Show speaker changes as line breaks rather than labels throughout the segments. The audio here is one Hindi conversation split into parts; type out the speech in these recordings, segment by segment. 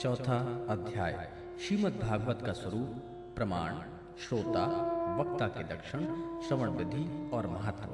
चौथा अध्याय श्रीमद् भागवत का स्वरूप, प्रमाण, श्रोता, वक्ता के लक्षण, श्रवण विधि और महत्व।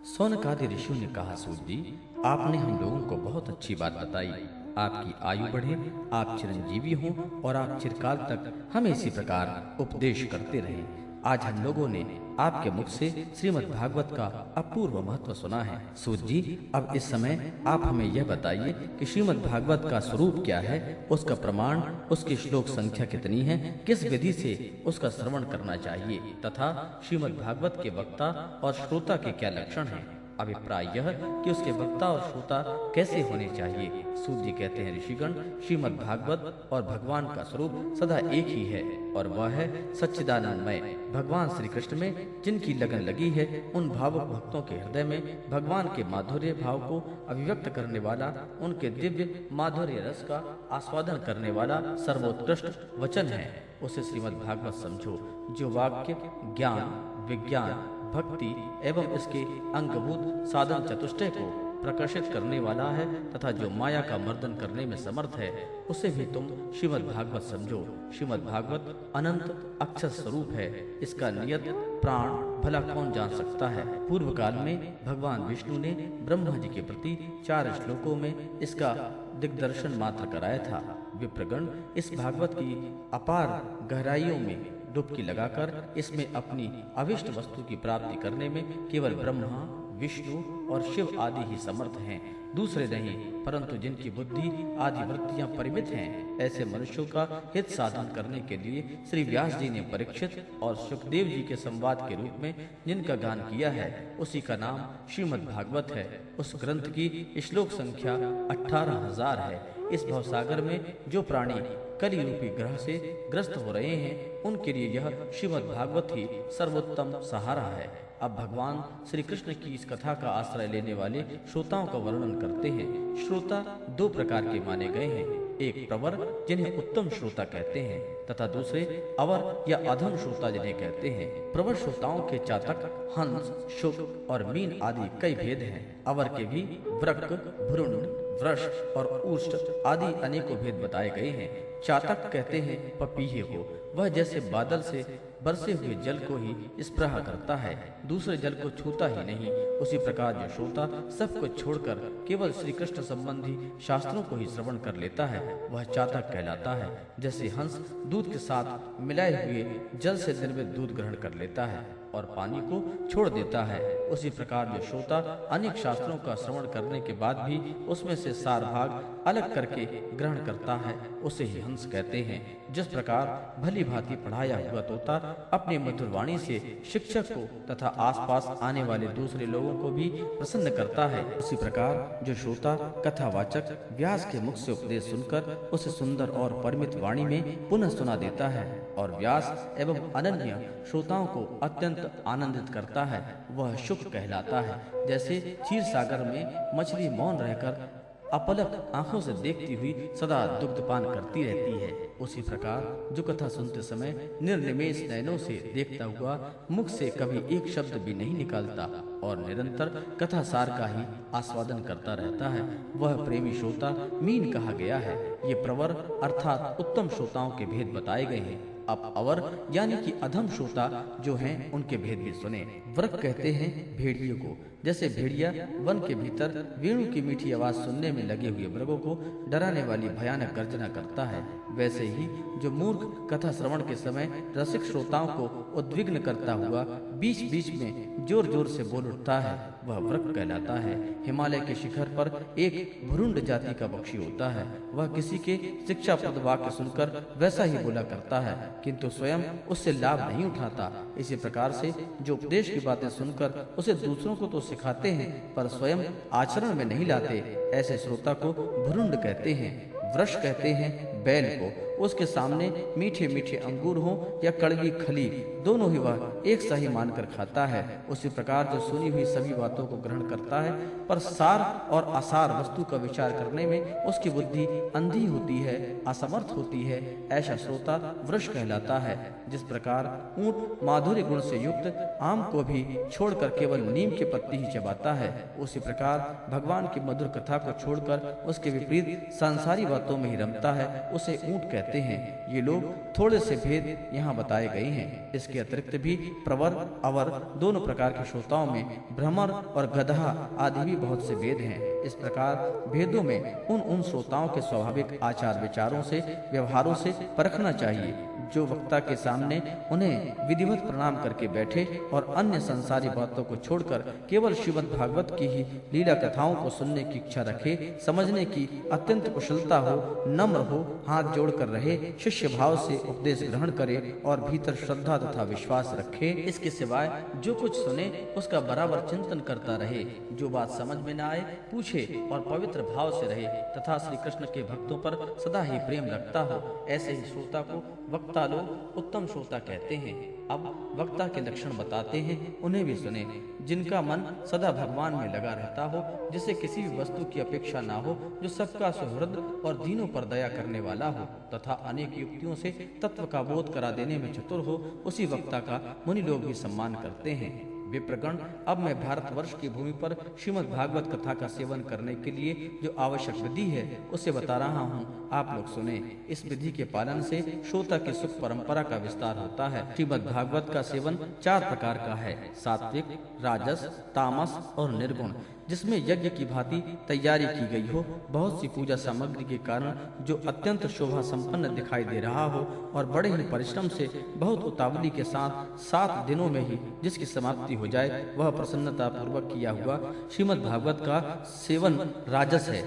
सौनकादि ऋषियों ने कहा, सूत जी, आपने हम लोगों को बहुत अच्छी बात बताई। आपकी आयु बढ़े, आप चिरंजीवी हों और आप चिरकाल तक हमें इसी प्रकार उपदेश करते रहें। आज हम लोगों ने आपके मुख से श्रीमद् भागवत का अपूर्व महत्व सुना है। सूत जी, अब इस समय आप हमें यह बताइए कि श्रीमद् भागवत का स्वरूप क्या है, उसका प्रमाण, उसकी श्लोक संख्या कितनी है, किस विधि से उसका श्रवण करना चाहिए तथा श्रीमद् भागवत के वक्ता और श्रोता के क्या लक्षण हैं। अभिप्राय यह कि उसके वक्ता और श्रोता कैसे होने चाहिए। सूत जी कहते हैं, ऋषिगण, श्रीमद् भागवत और भगवान का स्वरूप सदा एक ही है और वह है सच्चिदानंदमय। भगवान श्री कृष्ण में जिनकी लगन लगी है, उन भावुक भक्तों के हृदय में भगवान के माधुर्य भाव को अभिव्यक्त करने वाला, उनके दिव्य माधुर्य रस का आस्वादन करने वाला सर्वोत्कृष्ट वचन है। उसे श्रीमद् भागवत समझो, जो वाक्य, ज्ञान, विज्ञान, भक्ति एवं इसके अंगभूत साधन चतुष्टय को प्रकाशित करने वाला है तथा जो माया का मर्दन करने में समर्थ है, उसे भी तुम श्रीमद् भागवत समझो। श्रीमद् भागवत अनंत अक्षर स्वरूप है। इसका नियत प्राण भला कौन जान सकता है। पूर्व काल में भगवान विष्णु ने ब्रह्मा जी के प्रति 4 श्लोकों में इसका दिग्दर्शन मात्र कराया था। विप्रगण इस भागवत की अपार गहराइयों में डुबकी लगाकर इसमें अपनी अभिष्ट वस्तु की प्राप्ति करने में केवल ब्रह्मा, विष्णु और शिव आदि ही समर्थ हैं, दूसरे नहीं। परंतु जिनकी बुद्धि आदि वृत्तियां परिमित हैं, ऐसे मनुष्यों का हित साधन करने के लिए श्री व्यास जी ने परीक्षित और सुखदेव जी के संवाद के रूप में जिनका गान किया है, उसी का नाम श्रीमद् भागवत है। उस ग्रंथ की श्लोक संख्या 18,000 है। इस भवसागर में जो प्राणी कलि रूपी ग्रह से ग्रस्त हो रहे हैं, उनके लिए यह श्रीमद् भागवत ही सर्वोत्तम सहारा है। अब भगवान श्री कृष्ण की इस कथा का आश्रय लेने वाले श्रोताओं का वर्णन करते हैं। श्रोता 2 प्रकार के माने गए हैं, एक प्रवर जिन्हें उत्तम श्रोता कहते हैं तथा दूसरे अवर या अधम श्रोता जिन्हें कहते हैं। प्रवर श्रोताओं के चातक, हंस, शुक और मीन आदि कई भेद हैं। अवर के भी वृक, भ्रूण, वृष और ऊष्ट आदि अनेकों भेद बताए गए हैं। चातक कहते हैं पपीहे को, वह जैसे बादल से बरसे हुए जल को ही स्पृहा करता है, दूसरे जल को छूता ही नहीं। उसी प्रकार जो श्रोता सब कुछ छोड़कर केवल श्री कृष्ण संबंधी शास्त्रों को ही श्रवण कर लेता है, वह चातक कहलाता है। जैसे हंस दूध के साथ मिलाए हुए जल से निर्मित दूध ग्रहण कर लेता है और पानी को छोड़ देता है, उसी प्रकार जो श्रोता अनेक शास्त्रों का श्रवण करने के बाद भी उसमें से सार भाग अलग करके ग्रहण करता है, उसे ही हंस कहते हैं। जिस प्रकार भली भांति पढ़ाया हुआ तोता अपनी मधुर वाणी से शिक्षक को तथा आसपास आने वाले दूसरे लोगों को भी प्रसन्न करता है, उसी प्रकार जो श्रोता कथावाचक व्यास के मुख से उपदेश सुनकर उसे सुंदर और परिमित वाणी में पुनः सुना देता है और व्यास एवं अनन्य श्रोताओं को अत्यंत आनंदित करता है, वह शुक कहलाता है। जैसे क्षीर सागर में मछली मौन रहकर अपलक आंखों से देखती हुई सदा दुग्धपान करती रहती है, उसी प्रकार जो कथा सुनते समय निर्निमेष नयनों से देखता हुआ मुख से कभी एक शब्द भी नहीं निकालता और निरंतर कथा सार का ही आस्वादन करता रहता है, वह प्रेमी श्रोता मीन कहा गया है। ये प्रवर अर्थात उत्तम श्रोताओं के भेद बताए गए हैं। अब अवर यानी कि अधम श्रोता जो हैं, उनके भेद भी सुने। वृक कहते हैं भेड़ियों को। जैसे भेड़िया वन के भीतर वेणु की मीठी आवाज सुनने में लगे हुए मृगों को डराने वाली भयानक गर्जना करता है, वैसे ही जो मूर्ख कथा श्रवण के समय रसिक श्रोताओं को उद्विग्न करता हुआ बीच बीच में जोर जोर से बोल उठता है, वह वृक कहलाता है। हिमालय के शिखर पर एक भ्रूण जाति का पक्षी होता है, वह किसी के शिक्षाप्रद वाक्य सुनकर वैसा ही बोला करता है, किंतु स्वयं उससे लाभ नहीं उठाता। इसी प्रकार से जो उपदेश की बातें सुनकर उसे दूसरों को तो सिखाते हैं पर स्वयं आचरण में नहीं लाते, ऐसे श्रोता को भ्रूण कहते हैं। वृष कहते हैं बैल को। उसके सामने मीठे मीठे अंगूर हो या कड़वी खली, दोनों ही वह एक सा ही मानकर खाता है। उसी प्रकार जो सुनी हुई सभी बातों को ग्रहण करता है पर सार और आसार वस्तु का विचार करने में उसकी बुद्धि अंधी होती है, असमर्थ होती है, ऐसा श्रोता वृष कहलाता है। जिस प्रकार ऊंट माधुर्य गुण से युक्त आम को भी छोड़कर केवल नीम के पत्ती ही चबाता है, उसी प्रकार भगवान की मधुर कथा को छोड़कर उसके विपरीत सांसारी बातों में ही रमता है, उसे ऊंट कहते हैं। ये लोग थोड़े से भेद यहाँ बताए गए हैं। इसके अतिरिक्त भी प्रवर, अवर दोनों प्रकार के श्रोताओं में भ्रमर और गधा आदि भी बहुत से भेद हैं। इस प्रकार भेदों में उन श्रोताओं के स्वाभाविक आचार विचारों से, व्यवहारों से परखना चाहिए जो वक्ता के सामने उन्हें विधिवत प्रणाम करके बैठे और अन्य संसारी बातों को छोड़कर केवल श्रीमद् भागवत की ही लीला कथाओं को सुनने की इच्छा रखे, समझने की अत्यंत कुशलता हो, नम्र हो, हाथ जोड़कर रहे, शिष्य भाव से उपदेश ग्रहण करे और भीतर श्रद्धा तथा विश्वास रखे। इसके सिवाय जो कुछ सुने उसका बराबर चिंतन करता रहे, जो बात समझ में न आए पूछे और पवित्र भाव से रहे तथा श्री कृष्ण के भक्तों पर सदा ही प्रेम रखता हो, ऐसे ही श्रोता को वक्ता लोग उत्तम श्रोता कहते हैं। अब वक्ता के लक्षण बताते हैं, उन्हें भी सुने। जिनका मन सदा भगवान में लगा रहता हो, जिसे किसी भी वस्तु की अपेक्षा ना हो, जो सबका सुहृद और दीनों पर दया करने वाला हो तथा अनेक युक्तियों से तत्व का बोध करा देने में चतुर हो, उसी वक्ता का मुनि लोग भी सम्मान करते हैं। विप्रगण, अब मैं भारतवर्ष की भूमि पर श्रीमद् भागवत कथा का सेवन करने के लिए जो आवश्यक विधि है उसे बता रहा हूँ, आप लोग सुने। इस विधि के पालन से श्रोता की सुख परंपरा का विस्तार होता है। श्रीमद् भागवत का सेवन 4 प्रकार का है, सात्विक, राजस, तामस और निर्गुण, जिसमें यज्ञ की भांति तैयारी की गई हो, बहुत सी पूजा सामग्री के कारण जो अत्यंत शोभा संपन्न दिखाई दे रहा हो और बड़े ही परिश्रम से बहुत उतावली के साथ 7 दिनों में ही जिसकी समाप्ति हो जाए, वह प्रसन्नता पूर्वक किया हुआ श्रीमद् भागवत का सेवन राजस है।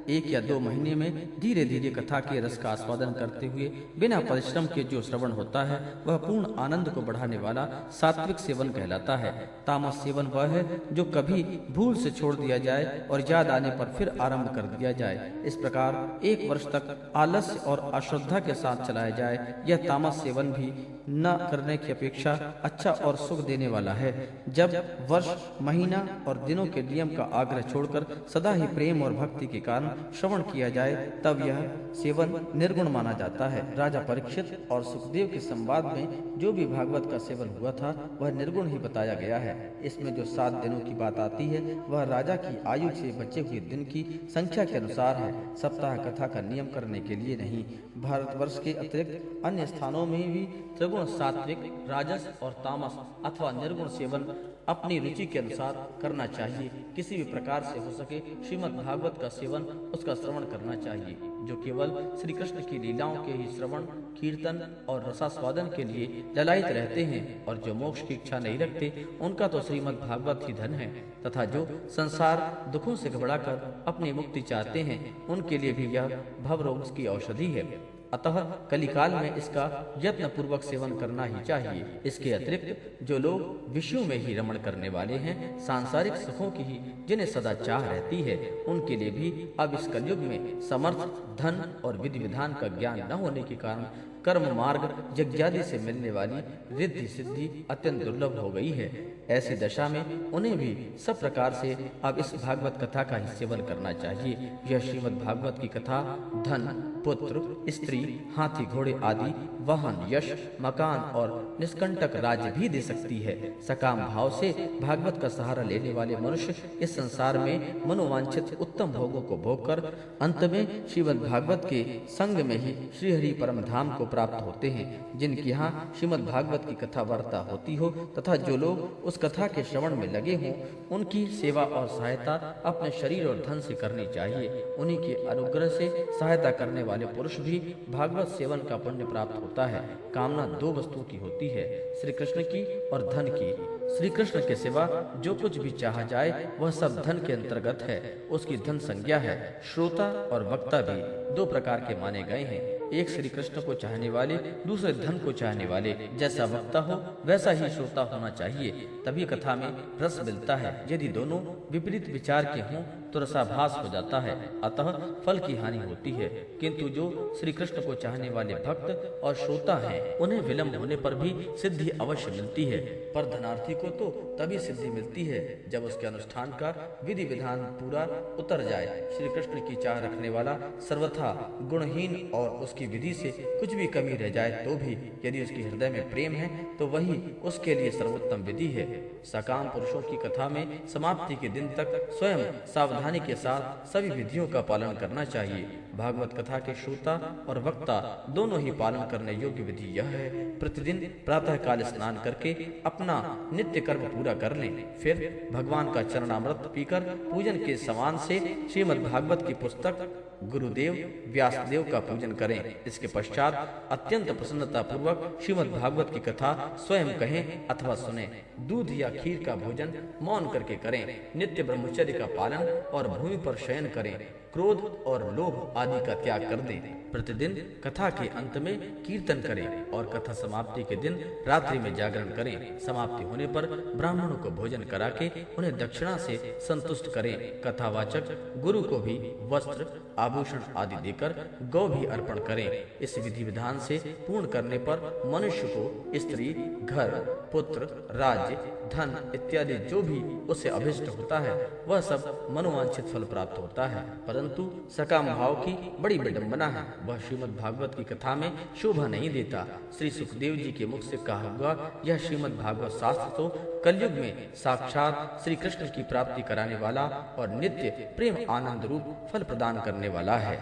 1 या 2 महीने में धीरे धीरे कथा के रस का आस्वादन करते हुए बिना परिश्रम के जो श्रवण होता है वह पूर्ण आनंद को बढ़ाने वाला सात्विक सेवन कहलाता है। तामस सेवन वह है जो कभी भूल से छोड़ दिया जाए और याद आने पर फिर आरंभ कर दिया जाए। इस प्रकार 1 वर्ष तक आलस्य और अश्रद्धा के साथ चलाया जाए। यह तामस सेवन भी न करने की अपेक्षा अच्छा और सुख देने वाला है। जब वर्ष, महीना और दिनों के नियम का आग्रह छोड़कर सदा ही प्रेम और भक्ति के कारण श्रवण किया जाए, तब यह सेवन निर्गुण माना जाता है। राजा परीक्षित और सुखदेव के संवाद में जो भी भागवत का सेवन हुआ था वह निर्गुण ही बताया गया है। इसमें जो 7 दिनों की बात आती है वह राजा की आयु से बचे हुए दिन की संख्या के अनुसार है, सप्ताह कथा का नियम करने के लिए नहीं। भारतवर्ष के अतिरिक्त अन्य स्थानों में भी त्रिगुण, सात्विक, राजस और तामस अथवा निर्गुण सेवन अपनी रुचि के अनुसार करना चाहिए। किसी भी प्रकार से हो सके श्रीमद् भागवत का सेवन, उसका श्रवण करना चाहिए। जो केवल श्री कृष्ण की लीलाओं के ही श्रवण, कीर्तन और रसास्वादन के लिए ललायित रहते हैं और जो मोक्ष की इच्छा नहीं रखते, उनका तो श्रीमद् भागवत ही धन है, तथा जो संसार दुखों से घबराकर अपनी मुक्ति चाहते हैं, उनके लिए भी यह भवरोग की औषधि है। अतः कलिकाल में इसका यत्न पूर्वक सेवन करना ही चाहिए। इसके अतिरिक्त जो लोग विषयों में ही रमण करने वाले हैं, सांसारिक सुखों की ही जिन्हें सदा चाह रहती है, उनके लिए भी अब इस कलयुग में समर्थ, धन और विधि विधान का ज्ञान न होने के कारण कर्म मार्ग यज्ञादि से मिलने वाली रिद्धि सिद्धि अत्यंत दुर्लभ हो गई है। ऐसी दशा में उन्हें भी सब प्रकार से अब इस भागवत कथा का ही सेवन करना चाहिए। यह श्रीमद् भागवत की कथा धन, पुत्र, स्त्री, हाथी घोड़े आदि, वाहन, यश, मकान और निष्कंटक राज्य भी दे सकती है। सकाम भाव से भागवत का सहारा लेने वाले मनुष्य इस संसार में मनोवांछित उत्तम भोगों को भोग कर अंत में श्रीमद् भागवत के संग में ही श्रीहरि परम धाम को प्राप्त होते हैं। जिनके यहाँ श्रीमद् भागवत की कथा वार्ता होती हो तथा जो लोग उस कथा के श्रवण में लगे हों, उनकी सेवा और सहायता अपने शरीर और धन से करनी चाहिए। उन्हीं के अनुग्रह से सहायता करने वाले पुरुष भी भागवत सेवन का पुण्य प्राप्त होता है। कामना 2 वस्तुओं की होती है, श्री कृष्ण की और धन की। श्री कृष्ण के सिवा जो कुछ भी चाहा जाए वह सब धन के अंतर्गत है, उसकी धन संज्ञा है। श्रोता और वक्ता भी दो प्रकार के माने गए हैं। एक श्री कृष्ण को चाहने वाले, दूसरे धन को चाहने वाले। जैसा वक्ता हो वैसा ही श्रोता होना चाहिए, तभी कथा में रस मिलता है। यदि दोनों विपरीत विचार के हों तो रसाभास हो जाता है, अतः फल की हानि होती है। किंतु जो श्री कृष्ण को चाहने वाले भक्त और श्रोता हैं, उन्हें विलंब होने पर भी सिद्धि अवश्य मिलती है। पर धनार्थी को तो तभी सिद्धि मिलती है जब उसके अनुष्ठान का विधि विधान पूरा उतर जाए। श्री कृष्ण की चाह रखने वाला सर्वथा गुणहीन और उसकी विधि से कुछ भी कमी रह जाए तो भी यदि उसके हृदय में प्रेम है तो वही उसके लिए सर्वोत्तम विधि है। सकाम पुरुषों की कथा में समाप्ति के दिन तक स्वयं सावधानी के साथ सभी विधियों का पालन करना चाहिए। भागवत कथा के श्रोता और वक्ता दोनों ही पालन करने योग्य विधि यह है, प्रतिदिन प्रातः काल स्नान करके अपना नित्य कर्म पूरा कर लें, फिर भगवान का चरणामृत पीकर पूजन के समान से श्रीमद् भागवत की पुस्तक गुरुदेव व्यासदेव का पूजन करें। इसके पश्चात अत्यंत प्रसन्नता पूर्वक श्रीमद् भागवत की कथा स्वयं कहें अथवा सुने। दूध या खीर का भोजन मौन करके करें। नित्य ब्रह्मचर्य का पालन और भूमि पर शयन करें। क्रोध और लोभ आदि का त्याग कर दें। प्रतिदिन कथा के अंत में कीर्तन करें और कथा समाप्ति के दिन रात्रि में जागरण करें। समाप्ति होने पर ब्राह्मणों को भोजन करा के उन्हें दक्षिणा से संतुष्ट करें। कथावाचक गुरु को भी वस्त्र आभूषण आदि देकर गौ भी अर्पण करें। इस विधि विधान से पूर्ण करने पर मनुष्य को स्त्री, घर, पुत्र, राज्य, धन इत्यादि जो भी उसे अभिष्ट होता है वह सब मनोवांछित फल प्राप्त होता है। परंतु सकाम भाव की बड़ी विडंबना है, वह श्रीमद् भागवत की कथा में शोभा नहीं देता। श्री सुखदेव जी के मुख से कहा हुआ यह श्रीमद् भागवत शास्त्र तो कलयुग में साक्षात श्री कृष्ण की प्राप्ति कराने वाला और नित्य प्रेम आनंद रूप फल प्रदान करने वाला है।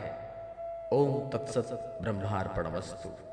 ओम तत्सत ब्रह्मार्पणमस्तु।